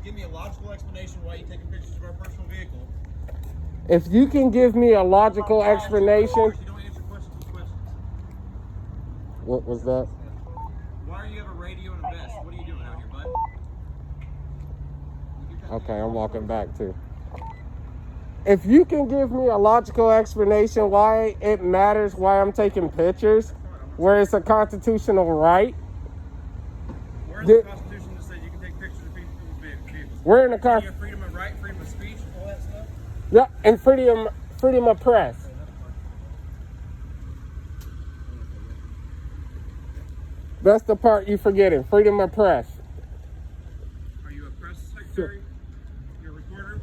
give me a logical explanation why you're taking pictures of our personal vehicle. If you can give me a logical explanation. You don't answer questions with questions. What was that? Why do you have a radio and a vest? What are you doing out here, bud? Okay, I'm walking back too. If you can give me a logical explanation why it matters why I'm taking pictures, where it's a constitutional right. Where's the Constitution that says you can take pictures of people's vehicles? We're in the Constitution. Freedom of right, freedom of speech, all that stuff? Yeah, and freedom of press. That's the part you forgetting. Freedom of press. Are you a press secretary? You're a reporter?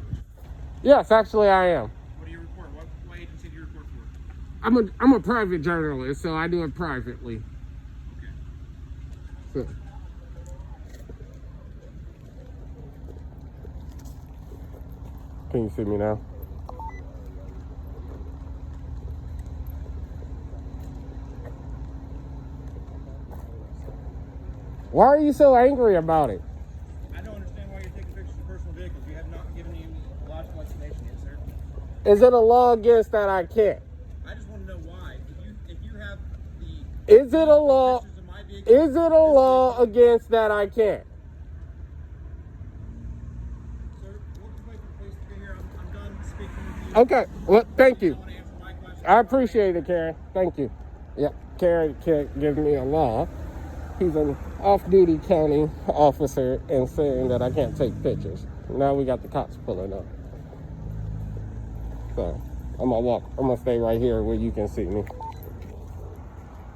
Yes, actually I am. What do you report? What agency do you report for? I'm a private journalist, so I do it privately. Okay. So. Can you see me now? Why are you so angry about it? I don't understand why you're taking pictures of personal vehicles. You have not given me a logical explanation yet, sir. Is it a law against that I can't? I just want to know why. If you have the Is it a law? pictures of my vehicle, Is it a law against that I can't? sir, we'll just wait for the police to get here. I'm done speaking with you. Okay. Well, thank you. I want to answer my question. I appreciate it, Karen. Thank you. Yeah, Karen can't give me a law. He's an off-duty county officer and saying that I can't take pictures. Now we got the cops pulling up. So I'm gonna walk. I'm gonna stay right here where you can see me.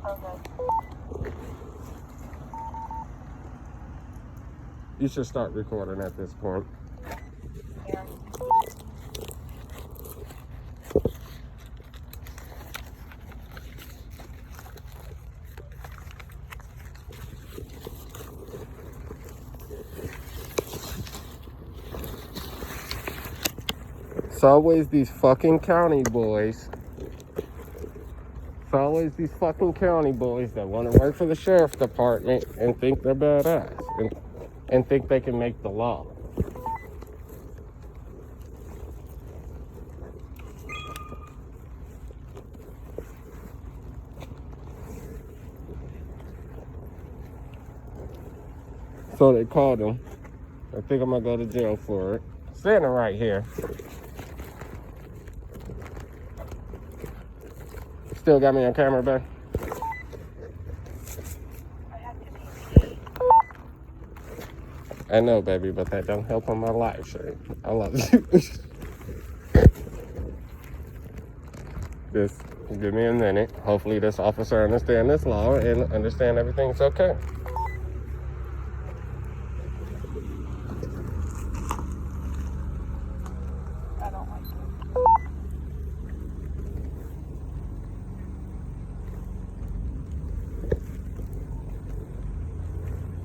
Okay. You should start recording at this point. Yeah. It's always these fucking county boys. It's always these fucking county boys that want to work for the sheriff's department and think they're badass and think they can make the law. So they called him. I think I'm gonna go to jail for it. Standing right here. Still got me on camera, babe? I know, baby, but that don't help on my live stream. I love you. Just give me a minute. Hopefully this officer understands this law and understand everything's okay. I don't like it.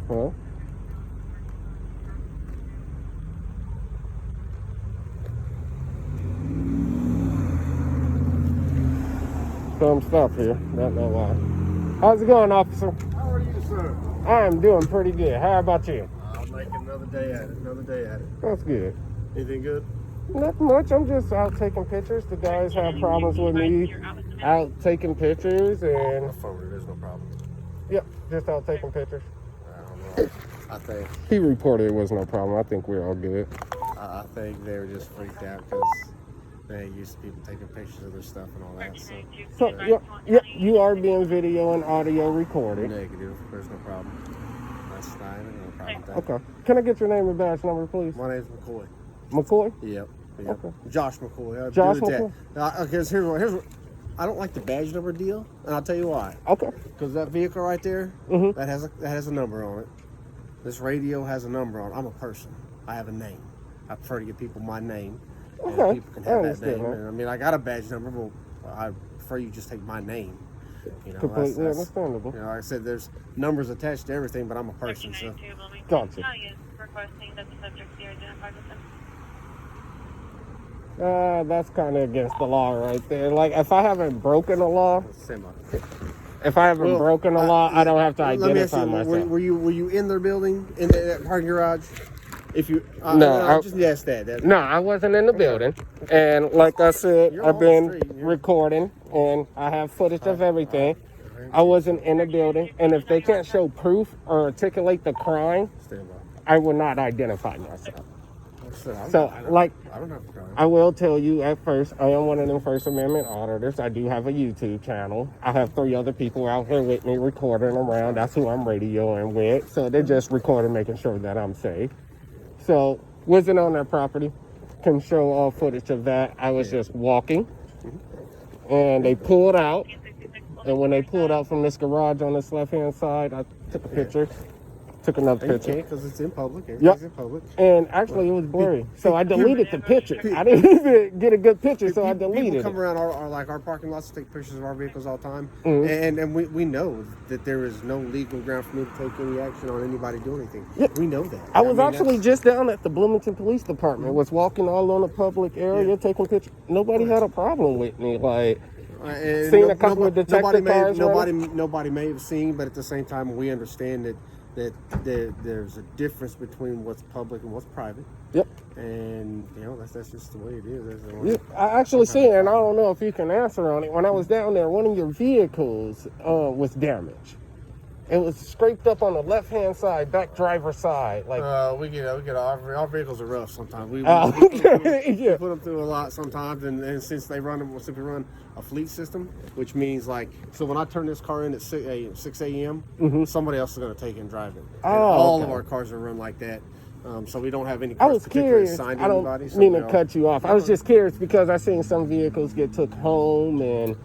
Huh? Some stuff here. Don't know why. How's it going, officer? How are you, sir? I am doing pretty good. How about you? I'll make another day at it. That's good. Anything good? Not much. I'm just out taking pictures. The guys have problems with me out taking pictures My and phone, there's no problem. yep, just out taking pictures. I don't know. I think He reported it was no problem. I think we're all good. I think they were just freaked out because they ain't used to people taking pictures of their stuff and all that. So So you are being video and audio recorded. negative. There's no problem. That's fine. No problem with that. Okay. Can I get your name and badge number, please? My name's McCoy. McCoy? Yep. Okay. Josh McCoy. Josh Do that. McCoy? Okay, so here's what. I don't like the badge number deal, and I'll tell you why. Okay. Because that vehicle right there, Mhm. that has a number on it. This radio has a number on it. I'm a person. I have a name. I prefer to give people my name. And Okay. people can I have that understand name. that. And, I mean, I got a badge number, but I prefer you just take my name. You know, Completely understandable. You know, like I said, there's numbers attached to everything, but I'm a person, so. Gotcha. Requesting that the subject be identified with them. That's kind of against the law right there. Like, if I haven't broken a law, Semi. if I haven't broken a law, I don't have to Let me ask identify you, myself. were you in their building, in that parking garage? If you, No, just yes, that. No, I wasn't in the building. And like I said, You're I've on the been street, yeah. recording and I have footage of everything. I wasn't in the building. And if they can't show proof or articulate the crime, Stand by. I will not identify myself. So, Like, I don't have a crime. I will tell you at first, I am one of them First Amendment auditors. I do have a YouTube channel. I have 3 other people out here with me recording around. That's who I'm radioing with. So they're just recording, making sure that I'm safe. So, wasn't on their property. Can show all footage of that. I was just walking. And they pulled out. And when they pulled out from this garage on this left-hand side, I took a picture. Took another You picture. can't because it's in public. Yep. Everything's in public. And actually, it was blurry. So I deleted the picture. I didn't even get a good picture, so I deleted People come it. around our parking lots to take pictures of our vehicles all the time. Mhm. And we know that there is no legal ground for me to take any action on anybody doing anything. Yep. We know that. I was mean, actually just down at the Bloomington Police Department. Was walking all on the public area, taking pictures. Nobody had a problem with me. Like, and seen a couple of detective cars nobody may have seen, but at the same time, we understand that there's a difference between what's public and what's private. Yep. And that's just the way it is. That's the way Yep. I actually seen, and I don't know if you can answer on it. When I was down there, one of your vehicles was damaged. It was scraped up on the left-hand side, back driver's side. Like, we get our vehicles are rough sometimes. We yeah. put them through a lot sometimes, and since we run a fleet system, which means so when I turn this car in at 6 a.m., somebody else is going to take it and drive it. And all of our cars are run like that. So we don't have any I cars was particularly curious. assigned to I don't anybody. mean to cut you off. I was just curious because I seen some vehicles get took home, and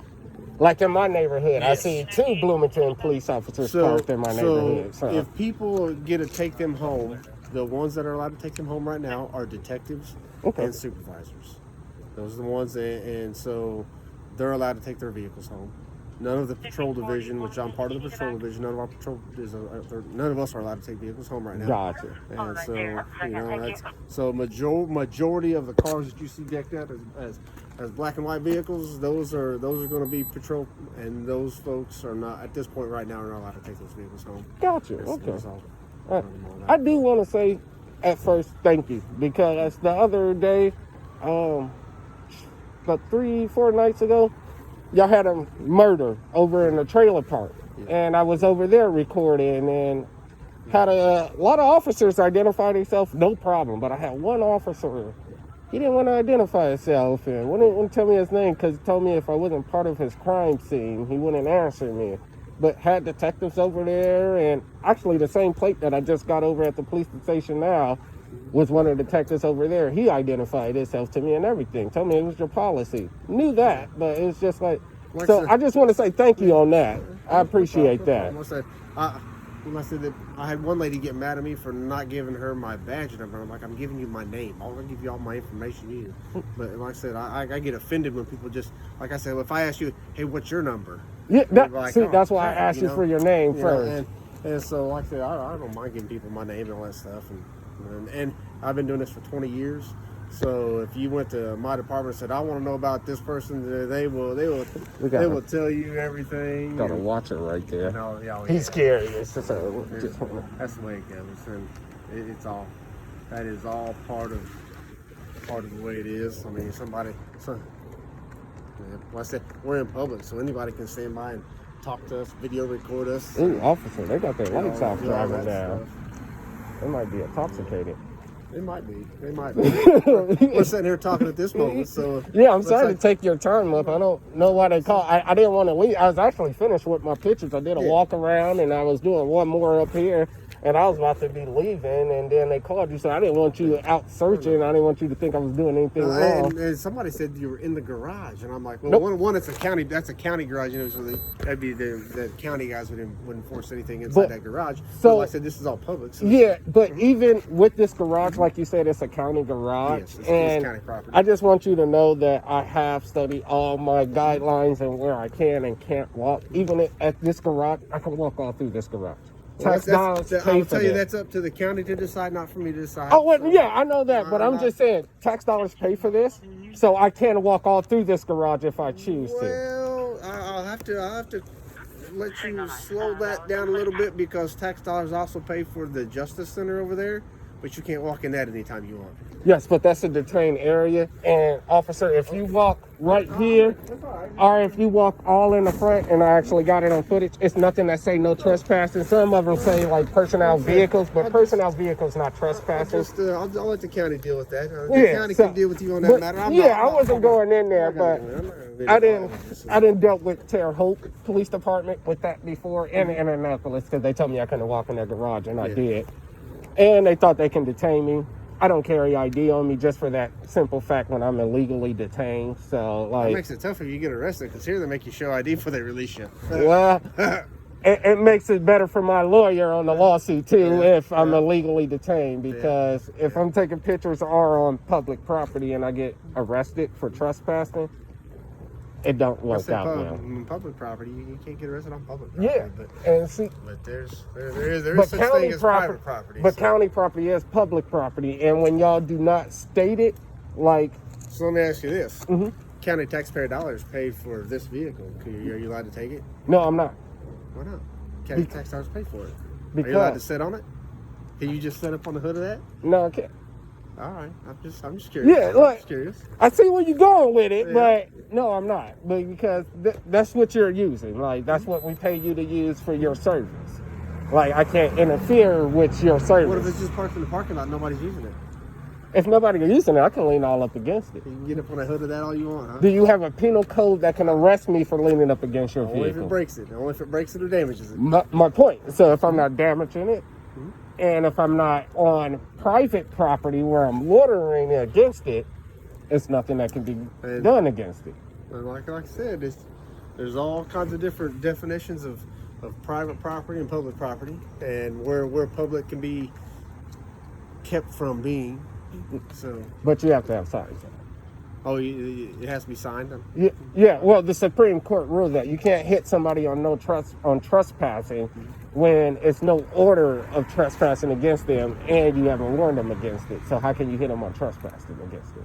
like in my neighborhood, I see 2 Bloomington police officers parked in my neighborhood. So if people get to take them home, the ones that are allowed to take them home right now are detectives and supervisors. Those are the ones, and so they're allowed to take their vehicles home. None of the patrol division, which I'm part of the patrol division, none of us are allowed to take vehicles home right now. Gotcha. And so majority of the cars that you see decked out as black and white vehicles, those are going to be patrol, and those folks are not at this point right now are not allowed to take those vehicles home. Gotcha. Okay. I do want to say at first thank you, because the other day, about 3-4 nights ago, y'all had a murder over in the trailer park, and I was over there recording, and had a lot of officers identify themselves, no problem. But I had one officer, he didn't want to identify himself, and wouldn't tell me his name because he told me if I wasn't part of his crime scene, he wouldn't answer me. But had detectives over there, and actually the same plate that I just got over at the police station now was one of the detectives over there. He identified himself to me and everything. Told me it was your policy. Knew that, but it's just like so I just want to say thank you on that. I appreciate that. When I said that, I had one lady get mad at me for not giving her my badge number. I'm like, I'm giving you my name. I'll give you all my information you need. But like I said, I get offended when people just, like I said, if I ask you, hey, what's your number? Yeah, that's why I asked you for your name first. And so, like I said, I don't mind giving people my name and all that stuff. And I've been doing this for 20 years. So if you went to my department and said, I want to know about this person, they will tell you everything. Gotta watch it right there. He's scary. That's the way it goes. And that is all part of the way it is. I mean, like I said, we're in public, so anybody can stand by and talk to us, video record us. Ooh, officer, they got their lights off driving down. They might be intoxicated. They might be. We're sitting here talking at this moment, so... Yeah, I'm sorry to take your time up. I don't know why they call. I didn't want to leave. I was actually finished with my pictures. I did a walk around, and I was doing one more up here, and I was about to be leaving, and then they called you, so I didn't want you out searching. I didn't want you to think I was doing anything wrong. And somebody said you were in the garage, and I'm like, well, one, it's that's a county garage, so that'd be the county guys wouldn't force anything inside that garage. So like I said, this is all public. So but even with this garage, like you said, it's a county garage. Yes, it's county property. I just want you to know that I have studied all my guidelines and where I can and can't walk. Even at this garage, I can walk all through this garage. I'll tell you, that's up to the county to decide, not for me to decide. Oh, well, yeah, I know that, but I'm just saying, tax dollars pay for this, so I can walk all through this garage if I choose to. Well, I'll have to let you slow that down a little bit, because tax dollars also pay for the Justice Center over there, But you can't walk in that anytime you want. Yes, but that's a detained area. And officer, if you walk right here, or if you walk all in the front, and I actually got it on footage, it's nothing that say no trespassing. Some of them say like personnel vehicles, but personnel vehicles not trespassing. I'll let the county deal with that. The county can deal with you on that but, matter. I wasn't going in there, but I didn't dealt with Terre Haute Police Department with that before in Indianapolis because they told me I couldn't walk in their garage, and I did. And they thought they can detain me. I don't carry ID on me just for that simple fact when I'm illegally detained. So, like, it makes it tough if you get arrested because here they make you show ID before they release you. Well, it makes it better for my lawyer on the lawsuit too if I'm illegally detained, because if I'm taking pictures or on public property and I get arrested for trespassing, it don't work out well. Public property, you can't get arrested on public property. Yeah, and see, but there is such thing as private property. But county property is public property, and when y'all do not state it, like. So let me ask you this: county taxpayer dollars paid for this vehicle. Are you allowed to take it? No, I'm not. Why not? County tax dollars pay for it. Because, are you allowed to sit on it? Can you just sit up on the hood of that? No, I can't. All right, I'm just curious. Yeah, like, just curious. I see where you're going with it, but no, I'm not. But because that's what you're using. Like, that's what we pay you to use for your service. Like, I can't interfere with your service. What if it's just parked in the parking lot, nobody's using it? If nobody's using it, I can lean all up against it. You can get up on the hood of that all you want, huh? Do you have a penal code that can arrest me for leaning up against your vehicle? Only if it breaks it. Only if it breaks it or damages it. My point. So if I'm not damaging it, and if I'm not on private property where I'm loitering against it, it's nothing that can be done against it. And like I said, there's all kinds of different definitions of private property and public property, and where public can be kept from being. So, but you have to have signs. Oh, it has to be signed. Yeah. Well, the Supreme Court ruled that you can't hit somebody on trespassing when it's no order of trespassing against them, and you haven't warned them against it. So how can you hit them on trespassing against it?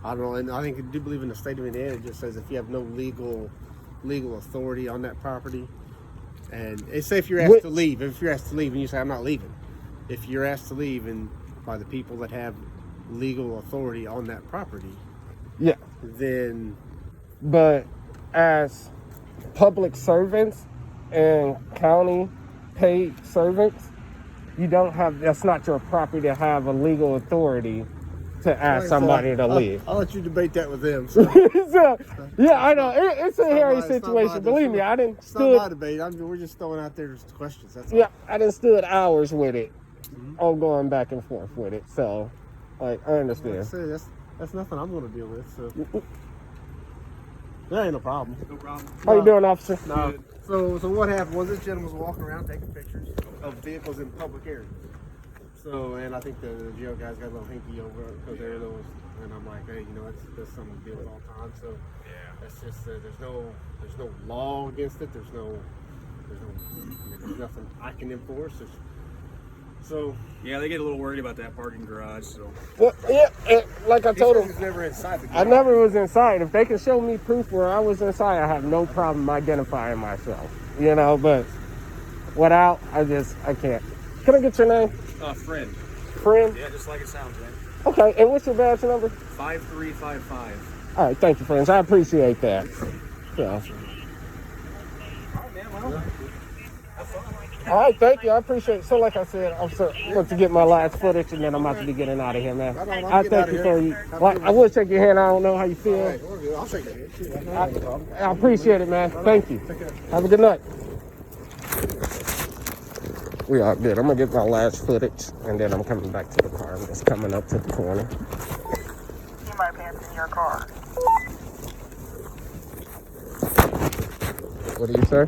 I don't know, and I think I do believe in the state of Indiana. It just says if you have no legal authority on that property, and it's say if you're asked to leave, and you say I'm not leaving, if you're asked to leave and by the people that have legal authority on that property, then. But as public servants and county paid servants, you don't have. That's not your property to have a legal authority to ask somebody to leave. I'll let you debate that with them. So. Yeah, I know. It's a hairy situation. Believe me, I didn't. It's not my debate. We're just throwing out there just questions. That's all. I done stood hours with it, all going back and forth with it. So, like, I understand. Like I said, that's nothing I'm going to deal with. So that ain't no problem. No problem. How you doing, officer? No. So what happened was this gentleman was walking around taking pictures of vehicles in public areas. So, and I think the jail guys got a little hinky over it because there are those, and I'm like, hey, that's something we deal with all the time. So, that's just there's no law against it. There's nothing I can enforce. So, yeah, they get a little worried about that parking garage. So, well, like I told them, never inside the garage. I never was inside. If they can show me proof where I was inside, I have no problem identifying myself. But without, I can't. Can I get your name? Friend. Friend? Yeah, just like it sounds, man. Okay, and what's your badge number? 5355. All right, thank you, friends. I appreciate that. Yeah. All right, man. Well, all right, thank you. I appreciate it. So, like I said, I'm going to get my last footage, and then I'm about to be getting out of here, man. I thank you for you. Like, I will shake your hand. I don't know how you feel. Right, I'll shake your hand. I appreciate it, man. Thank you. Have a good night. We are good. I'm going to get my last footage, and then I'm coming back to the car. I'm just coming up to the corner. See my pants in your car. What do you say?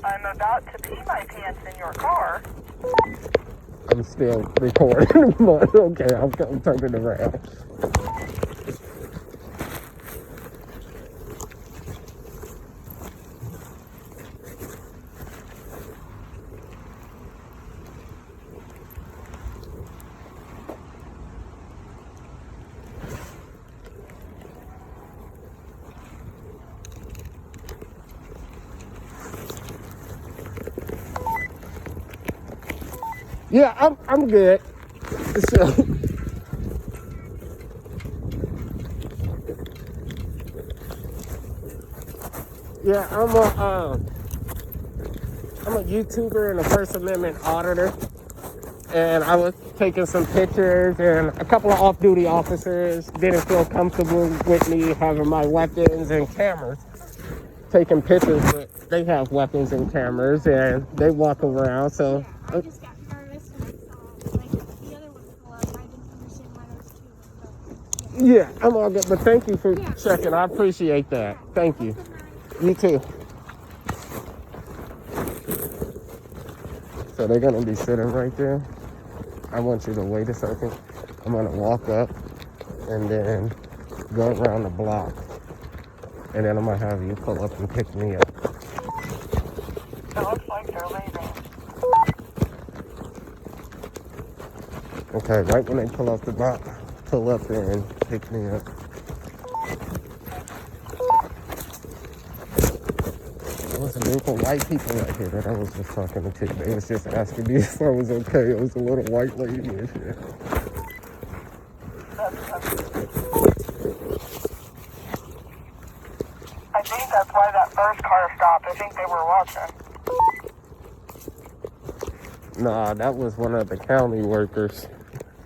I'm about to pee my pants in your car. I'm still recording, but okay, I'm turning around. Yeah, I'm good. So, yeah, I'm a YouTuber and a First Amendment auditor, and I was taking some pictures, and a couple of off-duty officers didn't feel comfortable with me having my weapons and cameras. Taking pictures, but they have weapons and cameras, and they walk around, so... I just got nervous when I saw like the other one pull up. I didn't understand why there was two. Yeah, I'm all good, but thank you for checking. I appreciate that. Thank you. You too. So they're gonna be sitting right there. I want you to wait a second. I'm gonna walk up and then go around the block, and then I'm gonna have you pull up and pick me up. It looks like they're leaving. Okay, right when they pull up the block, pull up there and pick me up. There was a group of white people right here that I was just talking to. They was just asking me if I was okay. It was a little white lady and shit. I think that's why that first car stopped. I think they were watching. Nah, that was one of the county workers.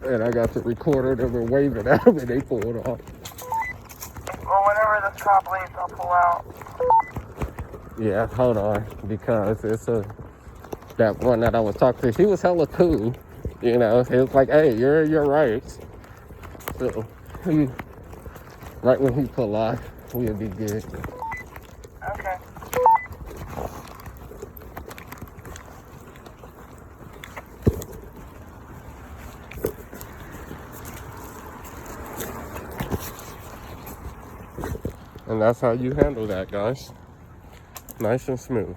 And I got the recorder, they were waving at me, they pulled off. Well, whenever this cop leaves, I'll pull out. Yeah, hold on, because it's that one that I was talking to, he was hella cool. You know, he was like, hey, you're right. So, right when he pull off, we'll be good. Okay. And that's how you handle that, guys. Nice and smooth.